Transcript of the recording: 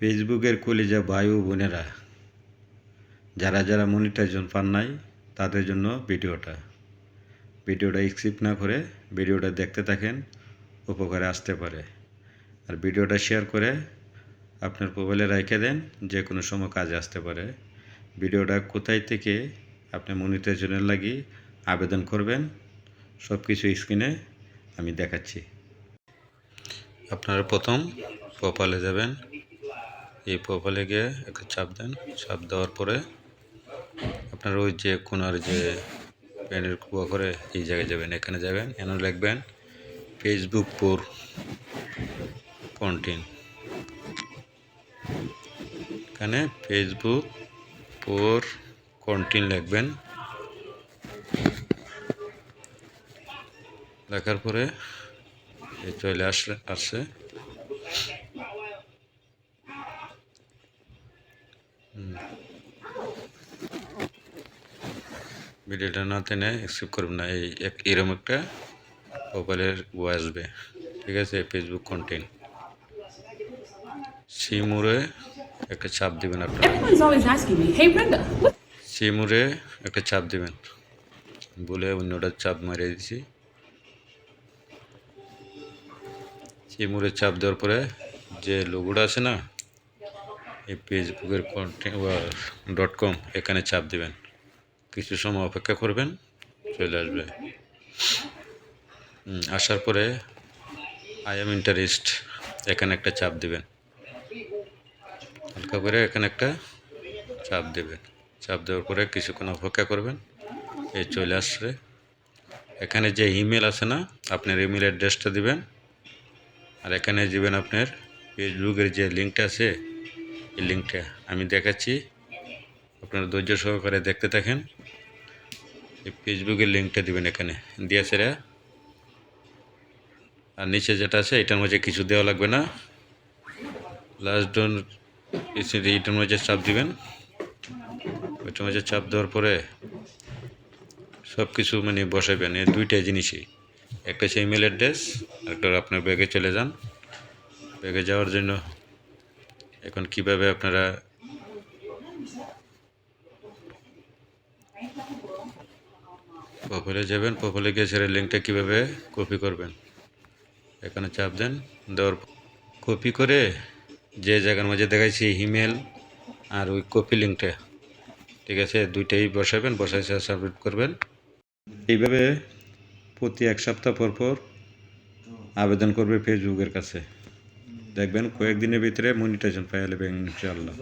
ফেসবুকের কলিজা ভাই ও বোনেরা, যারা যারা মনিটাইজেশন পান নাই তাদের জন্য ভিডিওটা স্কিপ না করে ভিডিওটা দেখতে থাকেন, উপকারে আসতে পারে। আর ভিডিওটা শেয়ার করে আপনার মোবাইলে রেখে দেন, যে কোনো সময় কাজে আসতে পারে। ভিডিওটা কোথায় থেকে আপনি মনিটাইজেশনের লাগি আবেদন করবেন সব কিছু স্ক্রিনে আমি দেখাচ্ছি। আপনারা প্রথম প্রোফাইলে যাবেন, এই প্রোফাইলে গিয়ে একটা চাপ দেন। চাপ দেওয়ার পরে আপনার ওই যে কোনার যে প্যানের কুয়া করে এই জায়গায় যাবেন, এখানে যাবেন, এখানে লিখবেন ফেসবুক ফর কন্টেন্ট। এখানে ফেসবুক ফর কন্টেন্ট লিখবেন। লেখার পরে এই চলে আসছে। ভিডিওটা না টেনে স্কিপ করবেন না, এরকম একটা প্রোফাইলের আসবে, ঠিক আছে। ফেসবুক কন্টেন্ট সিমুরে একটা চাপ দিবেন। আপনারা সিমুরে একটা চাপ দিবেন বলে অন্যটা চাপ মারিয়ে দিছি। সিমুরে চাপ দেওয়ার পরে যে লোগোটা আছে না, এই ফেসবুকের content.com এখানে চাপ দিবেন। কিছু সময় অপেক্ষা করবেন, চলে আসবে। আসার পরে আই এম ইন্টারেস্ট এখানে একটা চাপ দিবেন, হালকা করে এখানে একটা চাপ দেবেন। চাপ দেওয়ার পরে কিছুক্ষণ অপেক্ষা করবেন, এই চলে আসছে। এখানে যে ইমেল আছে না, আপনার ইমেল অ্যাড্রেসটা দিবেন। আর এখানে দিবেন আপনার ফেসবুকের যে লিঙ্কটা আছে, এই লিঙ্কটা আমি দেখাচ্ছি, আপনারা ধৈর্য সহকারে দেখতে থাকেন। এই ফেসবুকের লিঙ্কটা দিবেন এখানে দিয়েছে। আর নিচে যেটা আছে এটার মধ্যে কিছু দেওয়া লাগবে না, লাস্ট ডন এটার মধ্যে চাপ দিবেন। ওইটার মধ্যে চাপ দেওয়ার পরে সব কিছু মানে বসাবেন। এই দুইটা জিনিসই, একটা হচ্ছে ইমেল অ্যাড্রেস, একটা আপনার ব্যাগে চলে যান। ব্যাগে যাওয়ার জন্য এখন কিভাবে আপনারা প্রোফাইলে যাবেন, প্রোফাইলে গিয়ে সেটা লিঙ্কটা কীভাবে কপি করবেন, এখানে চাপ দেন। দেওয়ার কপি করে যে জায়গার মাঝে দেখাইছি ইমেল আর ওই কপি লিঙ্কটা, ঠিক আছে, দুইটাই বসাবেন। বসাই সাবমিট করবেন। এইভাবে প্রতি এক সপ্তাহ পর পর আবেদন করবে ফেসবুকের কাছে, দেখবেন কয়েকদিনের ভিতরে মনিটাইজেশন পাই যাবেন ইনশাআল্লাহ।